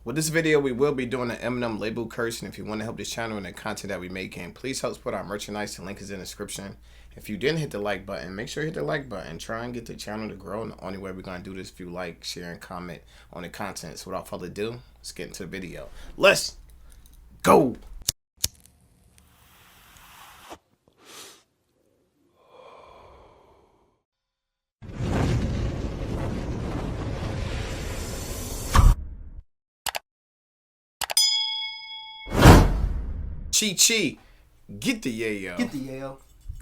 With this video, we will be doing an Eminem label curse, and if you want to help this channel and the content that we making, please help support our merchandise. The link is in the description. If you didn't hit the like button, make sure you hit the like button. Try and get the channel to grow, and the only way we're going to do this is if you like, share, and comment on the content. So without further ado, let's get into the video. Let's go! Chi, get the yayo. Get the yayo.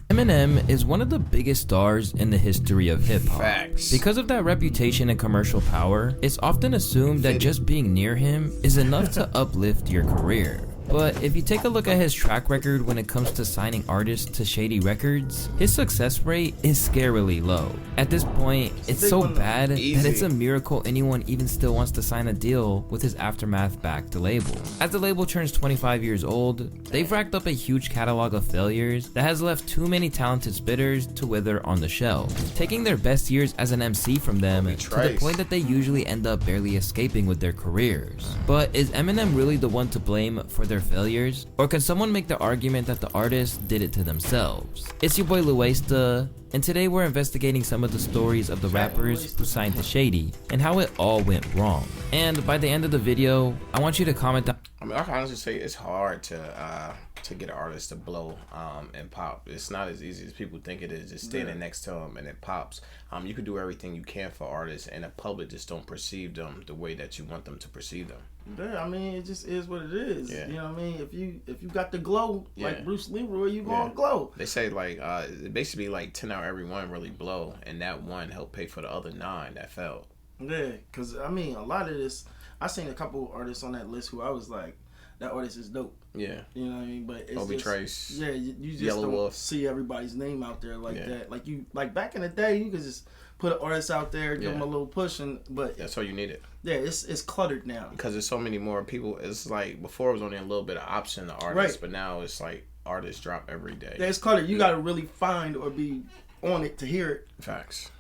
Eminem is one of the biggest stars in the history of hip-hop. Facts. Because of that reputation and commercial power, it's often assumed that just being near him is enough to uplift your career. But if you take a look at his track record when it comes to signing artists to Shady Records, his success rate is scarily low. At this point, it's so bad that it's a miracle anyone even still wants to sign a deal with his Aftermath-backed label. As the label turns 25 years old, they've racked up a huge catalog of failures that has left too many talented spitters to wither on the shelf, taking their best years as an MC from them to the point that they usually end up barely escaping with their careers. But is Eminem really the one to blame for their failures? Or can someone make the argument that the artists did it to themselves? It's your boy Luesta, and today we're investigating some of the stories of the rappers who signed to Shady and how it all went wrong. And by the end of the video, I want you to comment down. I mean, I can honestly say it's hard to get an artist to blow and pop. It's not as easy as people think it is. Just standing next to them and it pops. You can do everything you can for artists, and the public just don't perceive them the way that you want them to perceive them. Yeah, I mean, it just is what it is. Yeah. You know what I mean? If you got the glow, like Bruce Leroy, you gonna glow. They say like basically like 10 out of every one really blow, and that one helped pay for the other 9 that failed. Yeah, because I mean, a lot of this, I seen a couple artists on that list who I was like, that artist is dope. Yeah. You know what I mean? But it's Obie just, Trice. Yeah, you just Yellow don't Wolf. see everybody's name out there like that. Like back in the day, you could just put an artist out there, give them a little push, but that's all you needed. Yeah, it's cluttered now because there's so many more people. It's like before it was only a little bit of option to artists, but now it's like artists drop every day. Yeah, it's cluttered. You got to really find or be on it to hear it. Facts.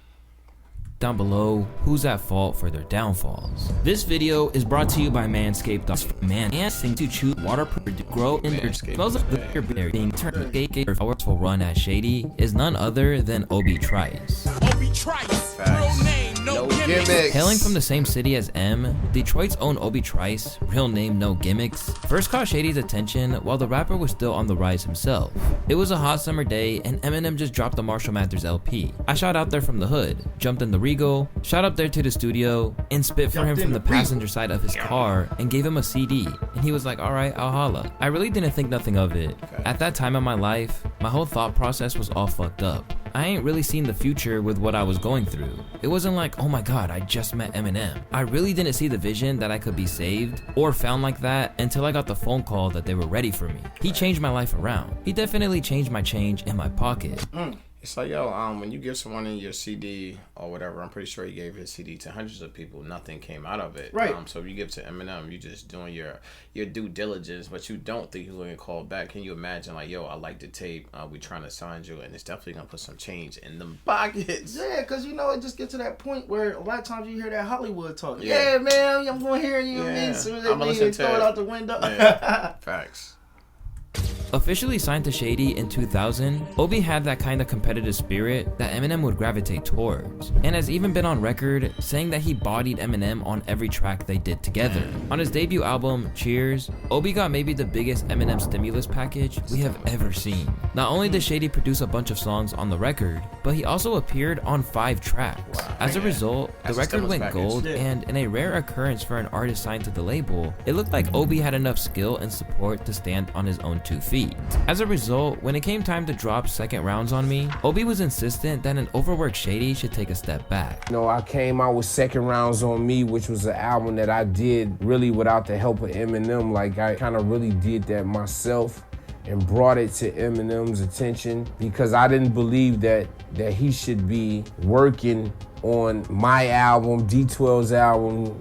Down below, who's at fault for their downfalls. This video is brought to you by Manscaped. Manscaped to chew waterproof to grow in their smells of the beer being turned a powerful run at Shady is none other than Obie Trice. Obie Trice, real name, no gimmicks. Hailing from the same city as M, Detroit's own Obie Trice, real name no gimmicks, first caught Shady's attention while the rapper was still on the rise himself. It was a hot summer day and Eminem just dropped the Marshall Mathers LP. I shot out there from the hood, jumped in the Regal, shot up there to the studio, and spit for him from the passenger side of his car and gave him a CD, and he was like, alright, I'll holla. I really didn't think nothing of it. At that time in my life, my whole thought process was all fucked up. I ain't really seen the future with what I was going through. It wasn't like, oh my god, I just met Eminem. I really didn't see the vision that I could be saved or found like that until I got the phone call that they were ready for me. He changed my life around. He definitely changed my change in my pocket. It's like, yo, when you give someone in your CD or whatever, I'm pretty sure he gave his CD to hundreds of people. Nothing came out of it. Right. So if you give to Eminem, you're just doing your due diligence, but you don't think he's going to call back. Can you imagine, like, yo, I like the tape. We trying to sign you, and it's definitely going to put some change in them pockets. Yeah, because, you know, it just gets to that point where a lot of times you hear that Hollywood talk. Yeah, man, I'm going to hear you. Yeah. As soon as they throw it out the window. Yeah. Facts. Officially signed to Shady in 2000, Obie had that kind of competitive spirit that Eminem would gravitate towards, and has even been on record saying that he bodied Eminem on every track they did together. On his debut album, Cheers, Obie got maybe the biggest Eminem stimulus package we have ever seen. Not only did Shady produce a bunch of songs on the record, but he also appeared on 5 tracks. As a result, the record went gold, and in a rare occurrence for an artist signed to the label, it looked like Obie had enough skill and support to stand on his own 2 feet. As a result, when it came time to drop second rounds on me, Obie was insistent that an overworked Shady should take a step back. You know, I came out with Second Rounds on Me, which was an album that I did really without the help of Eminem. Like, I kind of really did that myself and brought it to Eminem's attention because I didn't believe that he should be working on my album, D12's album,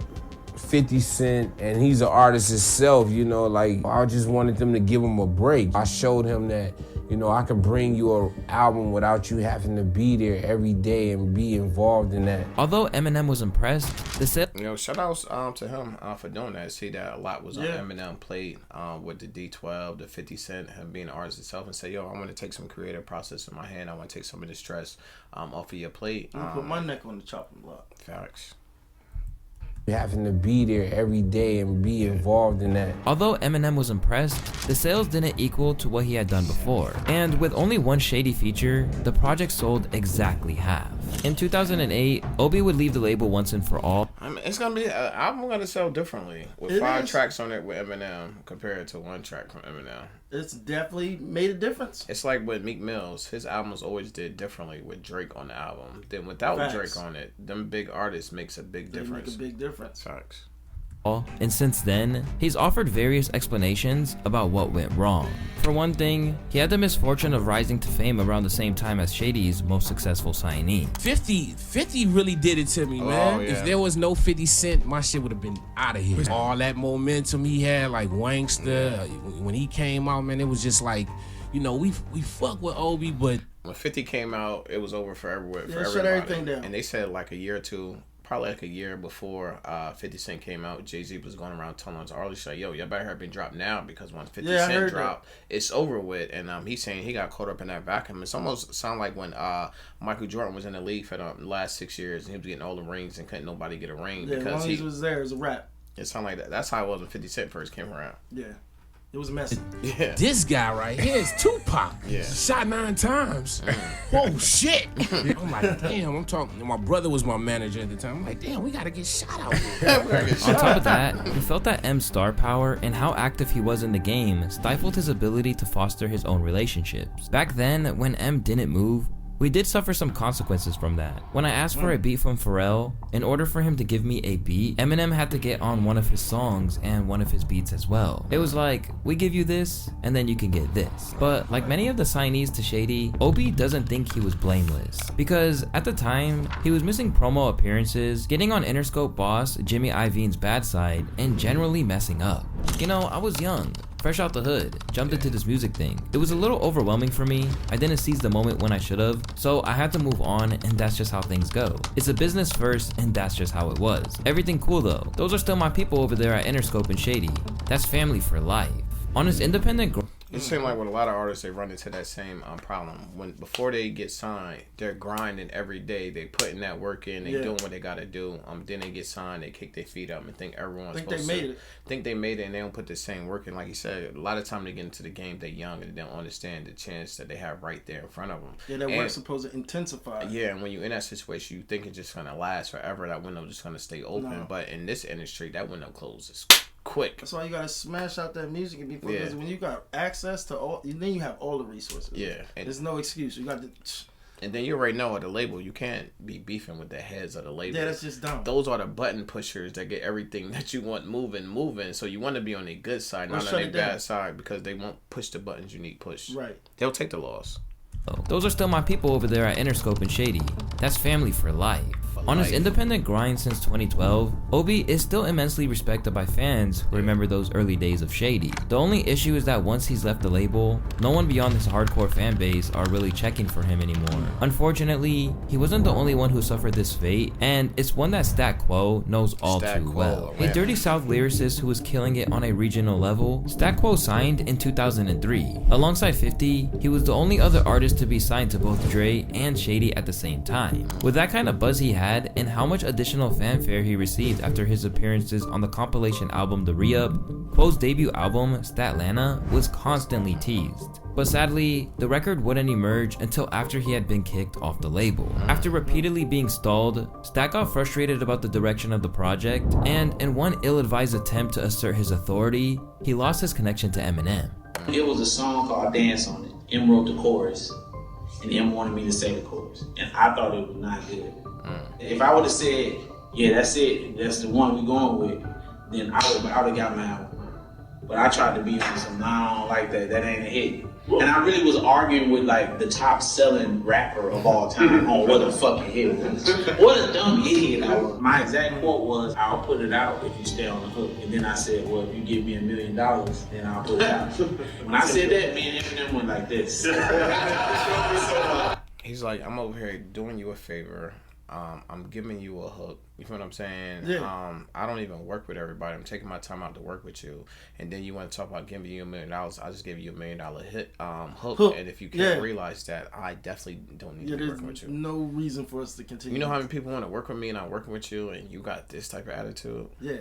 50 Cent, and he's an artist himself, you know, like I just wanted them to give him a break. I showed him that, You know, I can bring you an album without you having to be there every day and be involved in that. Although Eminem was impressed, the sale... You know, shout outs to him for doing that. See that a lot was on Eminem played with the D12, the 50 Cent, him being an artist itself, and say, yo, I want to take some creative process in my hand. I want to take some of the stress off of your plate. I'm gonna put my neck on the chopping block. Facts. Having to be there every day and be involved in that. Although Eminem was impressed, the sales didn't equal to what he had done before. And with only one Shady feature, the project sold exactly half. In 2008, Obie would leave the label once and for all. I mean, it's gonna be an album gonna sell differently with 5 tracks on it with Eminem compared to 1 track from Eminem. It's definitely made a difference. It's like with Meek Mill's, his albums always did differently with Drake on the album. Then without Drake on it, them big artists makes a big difference. Make a big difference. Facts. And since then, he's offered various explanations about what went wrong. For one thing, he had the misfortune of rising to fame around the same time as Shady's most successful signee. 50 really did it to me, man. If there was no 50 Cent, my shit would have been out of here. All that momentum he had, like Wangsta, when he came out, man, it was just like, you know, we fuck with Obie, but when 50 came out, it was over for everywhere. Yeah, shut everything down. And they said like a year or two, probably like a year before 50 Cent came out, Jay-Z was going around telling us Arlie, like, yo, y'all better hurry been dropped now because when 50 Cent dropped, it's over with. And he's saying he got caught up in that vacuum. It's almost sound like when Michael Jordan was in the league for the last 6 years and he was getting all the rings and couldn't nobody get a ring because he was there as a rap. It sounded like that. That's how it was when 50 Cent first came around. Yeah. It was messy. Yeah. This guy right here is Tupac. Shot 9 times. Oh shit. I'm like, damn, I'm talking. My brother was my manager at the time. I'm like, damn, we gotta get shot out here. On top of that, he felt that M's star power and how active he was in the game stifled his ability to foster his own relationships. Back then, when M didn't move, we did suffer some consequences from that. When I asked for a beat from Pharrell, in order for him to give me a beat, Eminem had to get on one of his songs and one of his beats as well. It was like, we give you this, and then you can get this. But like many of the signees to Shady, Obie doesn't think he was blameless. Because at the time, he was missing promo appearances, getting on Interscope boss Jimmy Iovine's bad side, and generally messing up. You know, I was young, fresh out the hood, jumped into this music thing. It was a little overwhelming for me. I didn't seize the moment when I should have, so I had to move on, and that's just how things go. It's a business first, and that's just how it was. Everything cool though. Those are still my people over there at Interscope and Shady. That's family for life. On his independent it seems like with a lot of artists, they run into that same problem. When before they get signed, they're grinding every day. They putting that work in. They doing what they gotta do. Then they get signed. They kick their feet up and think everyone's supposed to think they made it, and they don't put the same work in. Like you said, a lot of time they get into the game, they're young and they don't understand the chance that they have right there in front of them. Yeah, that work's supposed to intensify. Yeah, and when you're in that situation, you think it's just gonna last forever. That window just gonna stay open. No. But in this industry, that window closes quick. That's why you gotta smash out that music and be because when you got access to all, then you have all the resources. Yeah, and there's no excuse. You got to. And then you already know at the label, you can't be beefing with the heads of the label. Yeah, that's just dumb. Those are the button pushers that get everything that you want moving. So you want to be on their good side, not on their bad side, because they won't push the buttons you need pushed. Right. They'll take the loss. Those are still my people over there at Interscope and Shady. That's family for life. On his independent grind since 2012, Obie is still immensely respected by fans who remember those early days of Shady. The only issue is that once he's left the label, no one beyond his hardcore fan base are really checking for him anymore. Unfortunately, he wasn't the only one who suffered this fate, and it's one that Stat Quo knows all too well. A Dirty South lyricist who was killing it on a regional level, Stat Quo signed in 2003. Alongside 50, he was the only other artist to be signed to both Dre and Shady at the same time. With that kind of buzz he had, and how much additional fanfare he received after his appearances on the compilation album The Re-Up, Quo's debut album, Statlanta, was constantly teased. But sadly, the record wouldn't emerge until after he had been kicked off the label. After repeatedly being stalled, Stat got frustrated about the direction of the project, and in one ill-advised attempt to assert his authority, he lost his connection to Eminem. It was a song called Dance on It. M wrote the chorus, and M wanted me to say the chorus, and I thought it was not good. If I would have said, yeah, that's it, that's the one we going with, then I would have got my album. But I tried to be on some, nah, I don't like that, that ain't a hit. And I really was arguing with like the top selling rapper of all time on what a fucking hit was. What a dumb idiot I was. My exact quote was, I'll put it out if you stay on the hook. And then I said, well, if you give me $1 million, then I'll put it out. When I said that, me and Eminem went like this. He's like, I'm over here doing you a favor. I'm giving you a hook. You feel what I'm saying? Yeah. I don't even work with everybody. I'm taking my time out to work with you. And then you want to talk about giving you $1 million. I just gave you $1 million hook. And if you can't realize that, I definitely don't need to be working with you. No reason for us to continue. You know how many people want to work with me and I'm working with you and you got this type of attitude? Yeah.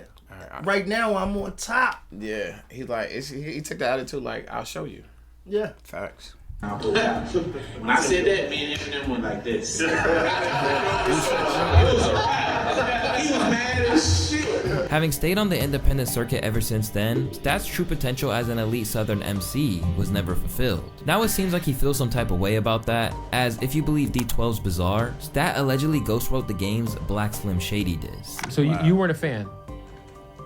Right now, I'm on top. Yeah. He's like, he took the attitude like, I'll show you. Yeah. Facts. I'll put it out. When I said that, me and Eminem went like this. He was mad as shit. Having stayed on the independent circuit ever since then, Stat's true potential as an elite Southern MC was never fulfilled. Now it seems like he feels some type of way about that, as if you believe D12's Bizarre, Stat allegedly ghostwrote the game's Black Slim Shady diss. So you weren't a fan?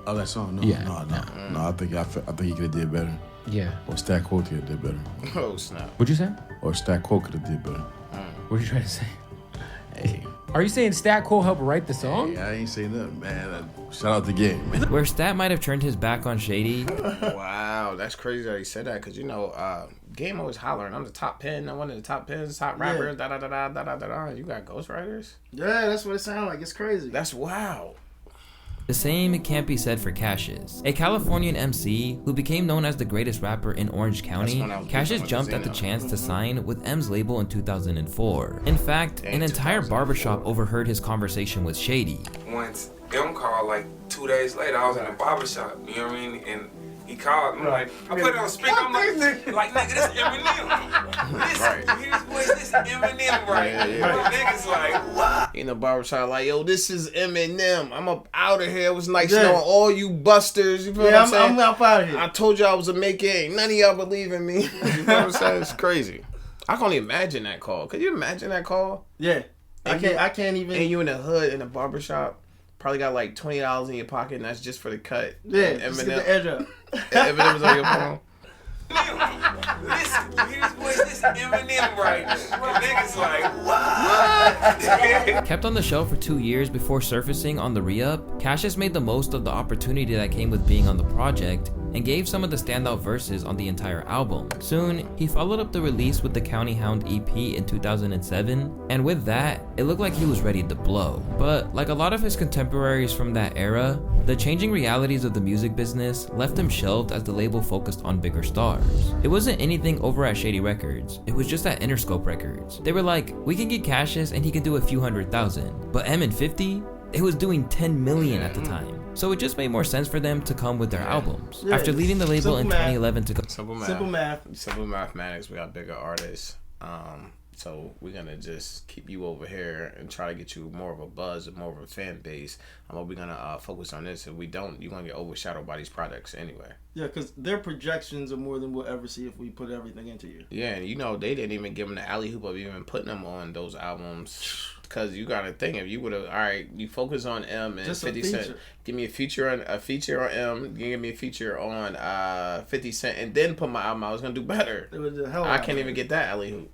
Oh, that song? No, Yeah. No. I think he could have did better. Yeah. Or Stat Quo could have did better. Oh, snap. What'd you say? Or Stat Quo could have did better. What are you trying to say? Hey. Are you saying Stat Quo helped write the song? Hey, I ain't saying nothing, man. Shout out the game, man. Where Stat might have turned his back on Shady. Wow, that's crazy that he said that, because, you know, Game always hollering, I'm the top 10, I'm one of the top 10s, top rappers, da-da-da-da-da-da-da. You got ghostwriters? Yeah, that's what it sounds like. It's crazy. That's wow. The same can't be said for Cassius. A Californian MC who became known as the greatest rapper in Orange County, Cassius jumped at the chance to sign with M's label in 2004. In fact, an entire barbershop overheard his conversation with Shady. Once M called, like 2 days later, I was in a barbershop, you know what I mean? And he called, I'm like, I put it on speaker, I'm like, nigga, this Eminem. Listen, hear this voice, this Eminem, right? Niggas like, what? In the barbershop, like, yo, this is Eminem. I'm up out of here. It was nice knowing all you busters. You feel what I'm saying? I'm up out of here. I told you I was a make it. Ain't none of y'all believe in me. You feel what I'm saying? It's crazy. I can't even imagine that call. Could you imagine that call? Yeah. I can't even. And you in the hood in a barbershop. Probably got like $20 in your pocket, and that's just for the cut. Yeah, just get the edge up. Eminem was on your phone. Listen, you hear this voice, this Eminem, right? Niggas like, what? Kept on the shelf for 2 years before surfacing on the re-up, Cassius made the most of the opportunity that came with being on the project and gave some of the standout verses on the entire album. Soon, he followed up the release with the County Hound EP in 2007, and with that, it looked like he was ready to blow. But like a lot of his contemporaries from that era, the changing realities of the music business left him shelved as the label focused on bigger stars. It wasn't anything over at Shady Records, it was just at Interscope Records. They were like, we can get Cassius and he can do a few $100,000, but M and 50, it was doing 10 million at the time. So it just made more sense for them to come with their albums. Yeah. After leaving the label in 2011 to go... Simple mathematics, we got bigger artists. So we're going to just keep you over here and try to get you more of a buzz and more of a fan base. We're going to focus on this. If we don't, you're going to get overshadowed by these products anyway. Yeah, because their projections are more than we'll ever see if we put everything into you. Yeah, and you know, they didn't even give them the alley-hoop of even putting them on those albums. Because you got to think, if you would have, all right, you focus on M and just 50 Cent. Give me a feature on M. Give me a feature on 50 Cent. And then put my album out. I was going to do better. It was the hell I can't even get that alley-hoop.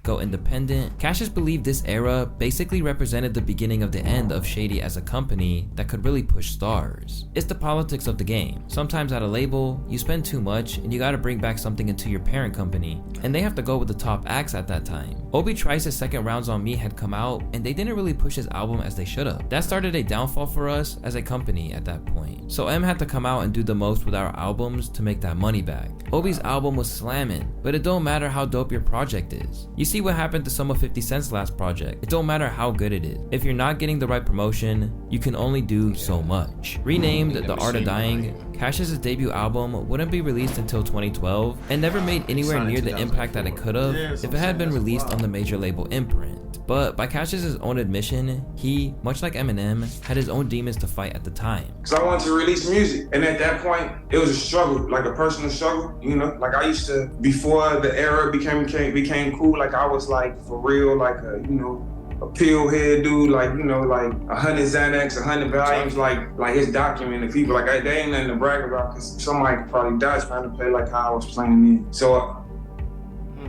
Go independent. Cassius believed this era basically represented the beginning of the end of Shady as a company that could really push stars. It's the politics of the game. Sometimes at a label, you spend too much and you gotta bring back something into your parent company, and they have to go with the top acts at that time. Obie Trice's Second Rounds on Me had come out, and they didn't really push his album as they should have. That started a downfall for us as a company at that point. So M had to come out and do the most with our albums to make that money back. Obie's album was slamming, but it don't matter how dope your project is. You see what happened to some of 50 Cent's last project. It don't matter how good it is. If you're not getting the right promotion, you can only do so much. Renamed The Art of Dying, Cassius' debut album wouldn't be released until 2012 and never made anywhere near the impact that it could have if it had been released on the major label Imprint. But by Cassius' own admission, he, much like Eminem, had his own demons to fight at the time. Cause I wanted to release music, and at that point, it was a struggle, like a personal struggle, you know? Like I used to, before the era became cool, like I was like, for real, like a, you know, a pill head dude, like, you know, like 100 Xanax, 100 volumes, like his documenting people, like they ain't nothing to brag about, cause somebody could probably die trying to play like how I was playing in. So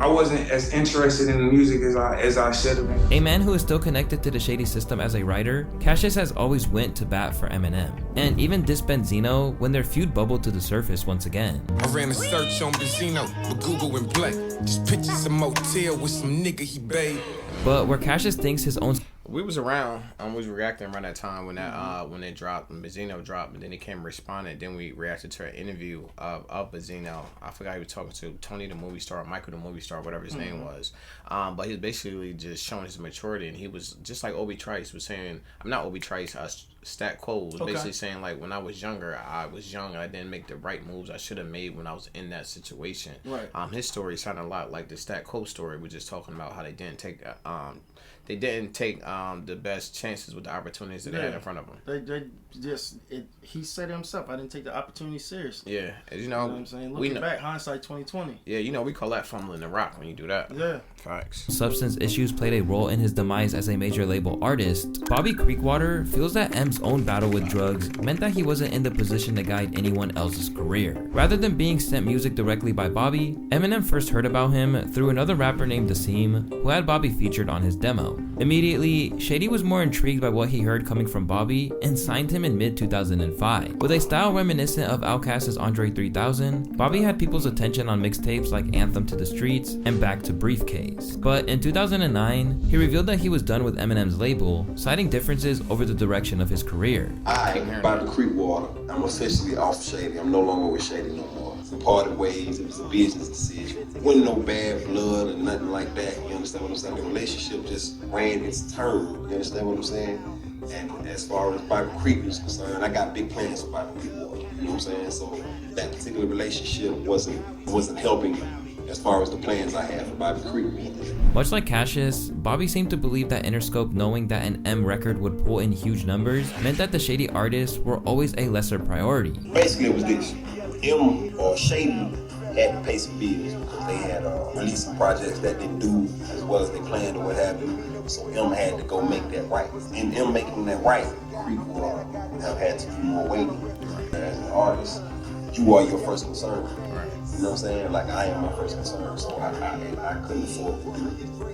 I wasn't as interested in the music as I should have been. A man who is still connected to the Shady system as a writer, Cassius has always went to bat for Eminem, and even dissed Benzino when their feud bubbled to the surface once again. I ran a search on Benzino with Google and Play. Just pictures a motel with some nigga he babe. But where Cassius thinks his own... We was around, we was reacting around that time when that when it dropped, when Benzino dropped, and then he came and responded. Then we reacted to an interview of Benzino. I forgot he was talking to Tony the movie star, Michael the movie star, whatever his name was. But he was basically just showing his maturity, and he was just like Obie Trice was saying. I'm not Obie Trice. Stat Quo was basically saying, like, when I was younger, I was young and I didn't make the right moves I should have made when I was in that situation. Right. His story sounded a lot like the Stat Quo story. We're just talking about how they didn't take the best chances with the opportunities that they had in front of them. He said himself, I didn't take the opportunity seriously. Yeah, you know what I'm saying? Looking back, hindsight 2020. Yeah, we call that fumbling the rock when you do that. Yeah. Facts. Substance issues played a role in his demise as a major label artist. Bobby Creekwater feels that M's own battle with drugs meant that he wasn't in the position to guide anyone else's career. Rather than being sent music directly by Bobby, Eminem first heard about him through another rapper named Daseem, who had Bobby featured on his demo. Immediately, Shady was more intrigued by what he heard coming from Bobby and signed him in mid-2005. With a style reminiscent of Outkast's Andre 3000, Bobby had people's attention on mixtapes like Anthem to the Streets and Back to Briefcase. But in 2009, he revealed that he was done with Eminem's label, citing differences over the direction of his career. Bobby Creekwater, I'm officially off Shady. I'm no longer with Shady no more. We parted ways. It was a business decision. It wasn't no bad blood or nothing like that. You understand what I'm saying? The relationship just ran its turn. You understand what I'm saying? And as far as Bobby Creek is concerned, I got big plans for Bobby Creekwater. You know what I'm saying? So that particular relationship wasn't helping as far as the plans I had for Bobby Creek. Much like Cassius, Bobby seemed to believe that Interscope knowing that an M record would pull in huge numbers meant that the Shady artists were always a lesser priority. Basically, it was this. M or Shady had to pay some bills because they had released some projects that didn't do as well as they planned or what have you. So M had to go make that right. And M making that right, Creek will have had to do more waiting. As an artist, you are your first concern. You know what I'm saying? Like, I am my first concern, so I couldn't afford to do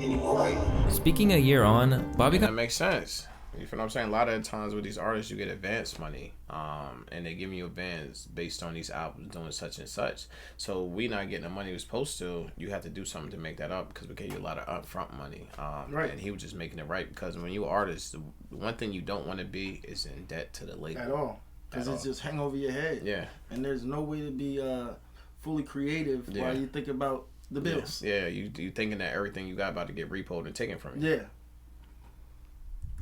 any more waiting. Speaking a year on, Bobby that makes sense. You know what I'm saying? A lot of the times with these artists, you get advance money, and they give you advance based on these albums doing such and such. So we not getting the money we're supposed to. You have to do something to make that up because we gave you a lot of upfront money. Right. And he was just making it right because when you're an artist, the one thing you don't want to be is in debt to the label. At all. Because it's just hang over your head. Yeah. And there's no way to be fully creative while you think about the bills. Yeah, you thinking that everything you got about to get repoed and taken from you. Yeah.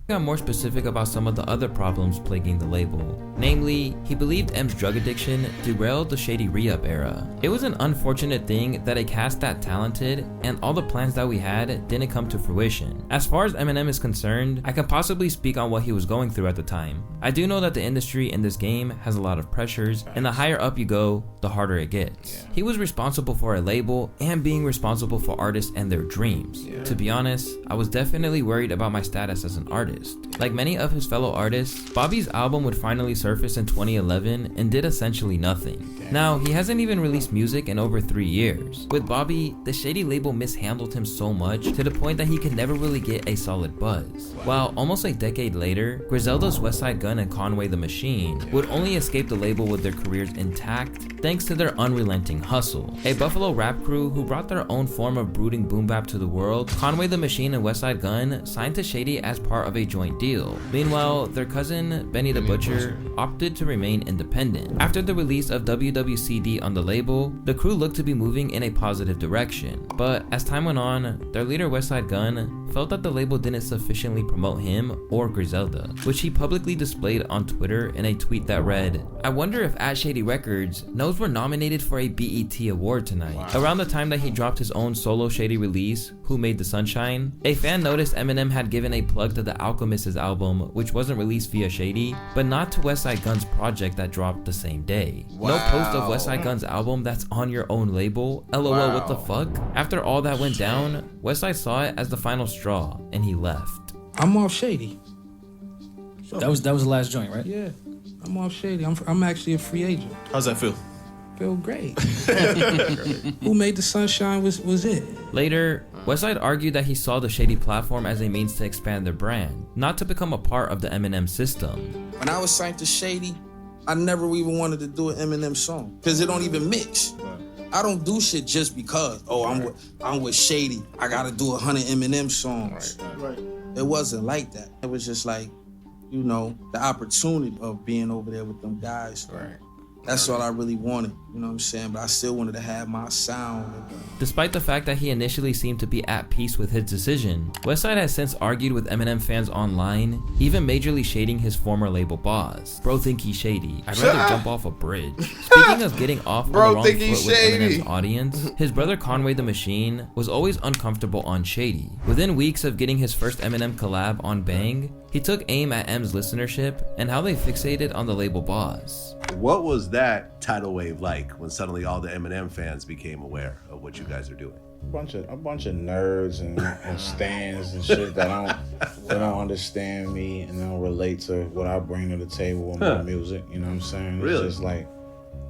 Got more specific about some of the other problems plaguing the label. Namely, he believed M's drug addiction derailed the Shady re-up era. It was an unfortunate thing that a cast that talented and all the plans that we had didn't come to fruition. As far as Eminem is concerned, I can possibly speak on what he was going through at the time. I do know that the industry in this game has a lot of pressures, and the higher up you go, the harder it gets. Yeah. He was responsible for a label and being responsible for artists and their dreams. Yeah. To be honest, I was definitely worried about my status as an artist. Like many of his fellow artists, Bobby's album would finally surface in 2011 and did essentially nothing. Now, he hasn't even released music in over 3 years. With Bobby, the Shady label mishandled him so much to the point that he could never really get a solid buzz. While almost a decade later, Griselda's Westside Gunn and Conway the Machine would only escape the label with their careers intact thanks to their unrelenting hustle. A Buffalo rap crew who brought their own form of brooding boom bap to the world, Conway the Machine and Westside Gunn signed to Shady as part of a joint deal. Meanwhile, their cousin, Benny the Butcher, opted to remain independent. After the release of WWCD on the label, the crew looked to be moving in a positive direction. But as time went on, their leader Westside Gunn felt that the label didn't sufficiently promote him or Griselda, which he publicly displayed on Twitter in a tweet that read, "I wonder if at Shady Records knows we're nominated for a BET award tonight." Wow. Around the time that he dropped his own solo Shady release, Who Made the Sunshine, a fan noticed Eminem had given a plug to the Alchemist's album, which wasn't released via Shady, but not to Westside Gunn's project that dropped the same day. Wow. No post of Westside Gunn's album that's on your own label? LOL, wow. What the fuck? After all that went down, Westside saw it as the final straw, and he left. I'm off Shady. That was the last joint, right? Yeah, I'm off Shady. I'm actually a free agent. How's that feel? Feel great. Who Made the Sunshine was it. Later, Westside argued that he saw the Shady platform as a means to expand their brand, not to become a part of the Eminem system. When I was signed to Shady, I never even wanted to do an Eminem song because it don't even mix. I don't do shit just because, I'm with Shady, I gotta do 100 Eminem songs. Right. It wasn't like that. It was just like, you know, the opportunity of being over there with them guys. Right. That's all I really wanted, you know what I'm saying? But I still wanted to have my sound. Despite the fact that he initially seemed to be at peace with his decision, Westside has since argued with Eminem fans online, even majorly shading his former label boss. Bro think he's shady. I'd rather jump off a bridge. Speaking of getting off on the wrong foot with Eminem's audience, his brother Conway the Machine was always uncomfortable on Shady. Within weeks of getting his first Eminem collab on Bang, he took aim at M's listenership and how they fixated on the label boss. What was that tidal wave like when suddenly all the Eminem fans became aware of what you guys are doing? A bunch of nerds and stands and shit that don't understand me and don't relate to what I bring to the table with my music. You know what I'm saying? Really? It's just like,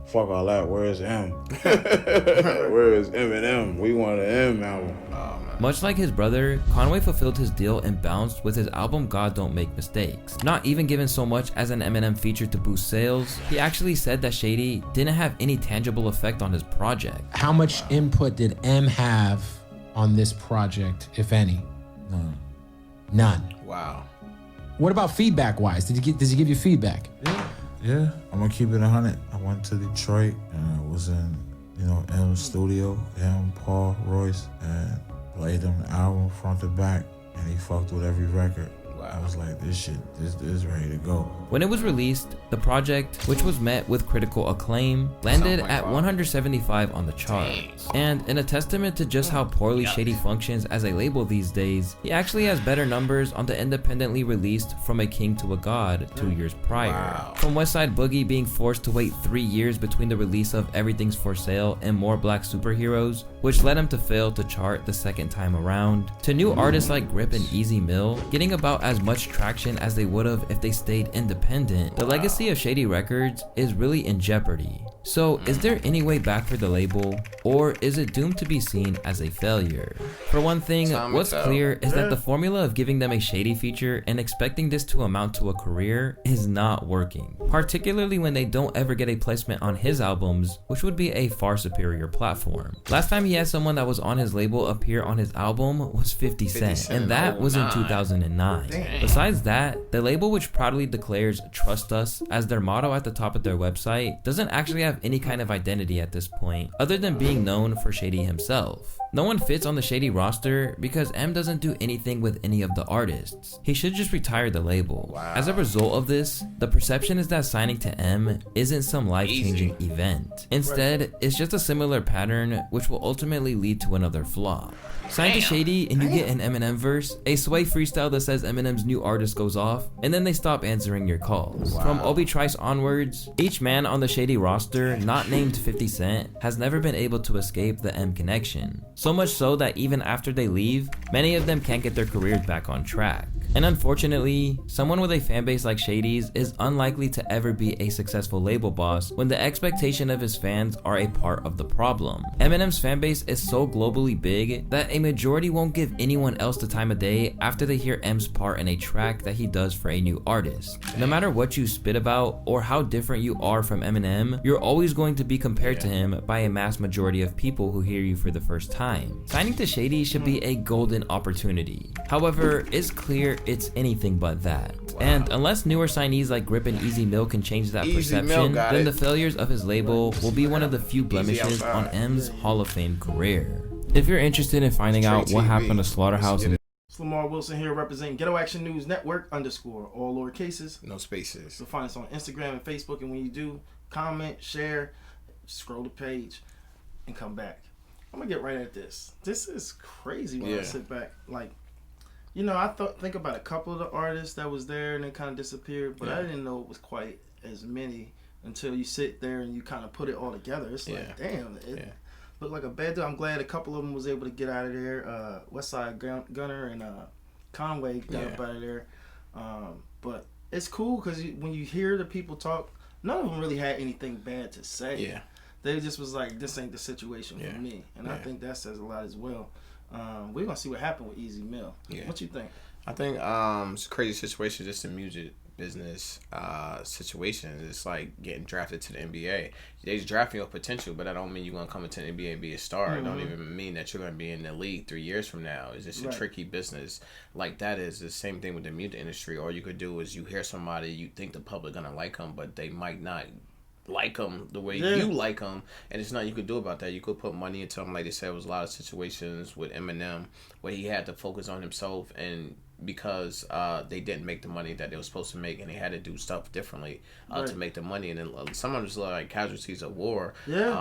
fuck all that. Where's M? Where is Eminem? We want an M album. Much like his brother, Conway fulfilled his deal and bounced with his album God Don't Make Mistakes. Not even given so much as an Eminem feature to boost sales, he actually said that Shady didn't have any tangible effect on his project. How much input did M have on this project, if any? None. Wow. What about feedback-wise? Does he give you feedback? Yeah, I'm gonna keep it 100. I went to Detroit and I was in, M's studio, M, Paul, Royce, and played him the album front to back, and he fucked with every record. I was like, this is ready to go. When it was released, the project, which was met with critical acclaim, landed at 175 on the charts. And in a testament to just how poorly Shady functions as a label these days, he actually has better numbers on the independently released From a King to a God 2 years prior. From Westside Boogie being forced to wait 3 years between the release of Everything's for Sale and More Black Superheroes, which led him to fail to chart the second time around, to new artists like Grip and Easy Mill getting about as much traction as they would have if they stayed independent, the legacy of Shady Records is really in jeopardy. So is there any way back for the label, or is it doomed to be seen as a failure? For one thing, what's clear is that the formula of giving them a Shady feature and expecting this to amount to a career is not working, particularly when they don't ever get a placement on his albums, which would be a far superior platform. Last time he had someone that was on his label appear on his album was 50 Cent, and that was in 2009. Besides that, the label, which proudly declares "Trust Us" as their motto at the top of their website, doesn't actually have any kind of identity at this point, other than being known for Shady himself. No one fits on the Shady roster because M doesn't do anything with any of the artists. He should just retire the label. As a result of this, the perception is that signing to M isn't some life-changing event. Instead, it's just a similar pattern which will ultimately lead to another flop. Sign to Shady and you get an Eminem verse, a sway freestyle that says Eminem's new artist goes off, and then they stop answering your calls. From Obie Trice onwards, each man on the Shady roster, not named 50 Cent, has never been able to escape the M connection. So much so that even after they leave, many of them can't get their careers back on track. And unfortunately, someone with a fanbase like Shady's is unlikely to ever be a successful label boss when the expectation of his fans are a part of the problem. Eminem's fanbase is so globally big that a majority won't give anyone else the time of day after they hear M's part in a track that he does for a new artist. No matter what you spit about or how different you are from Eminem, you're always going to be compared to him by a mass majority of people who hear you for the first time. Signing to Shady should be a golden opportunity. However, it's clear it's anything but that. And unless newer signees like Grip and Easy Mill can change that perception, then the failures of his label will be one of the few blemishes on M's Hall of Fame career. If you're interested in finding out what happened to Slaughterhouse and It's Lamar Wilson here representing Ghetto Action News Network _, all lower cases. No spaces. You'll find us on Instagram and Facebook, and when you do, comment, share, scroll the page, and come back. I'm gonna get right at this. This is crazy when I sit back. Like, I think about a couple of the artists that was there and they kind of disappeared, but I didn't know it was quite as many until you sit there and you kind of put it all together. It's like, damn, it looked like a bad deal. I'm glad a couple of them was able to get out of there. Westside Gunner and Conway got up out of there. But it's cool because when you hear the people talk, none of them really had anything bad to say. They just was like, this ain't the situation for me. And I think that says a lot as well. We're going to see what happened with Easy Mill. Yeah. What you think? I think it's a crazy situation, just the music business situation. It's like getting drafted to the NBA. They just drafting your potential, but that don't mean you're going to come into the NBA and be a star. It don't even mean that you're going to be in the league 3 years from now. It's just a tricky business. Like that is the same thing with the music industry. All you could do is you hear somebody, you think the public going to like them, but they might not like them the way you like them, and it's nothing you could do about that. You could put money into them. Like they said, it was a lot of situations with Eminem where he had to focus on himself, and because they didn't make the money that they were supposed to make, and they had to do stuff differently to make the money, and then some of them was like casualties of war,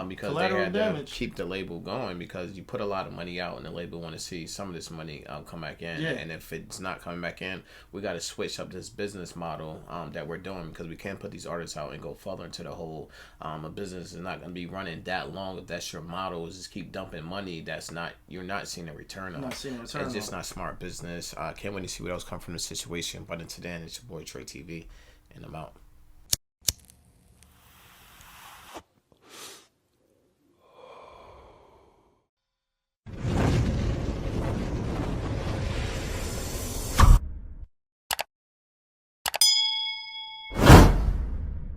because they had to keep the label going, because you put a lot of money out and the label want to see some of this money come back in, and if it's not coming back in, we got to switch up this business model that we're doing, because we can't put these artists out and go further into the hole. A business is not going to be running that long if that's your model, is just keep dumping money you're not seeing a return on. It's just not smart business. Can't wait to see what else come from the situation. But until then, it's your boy Trey TV, and I'm out.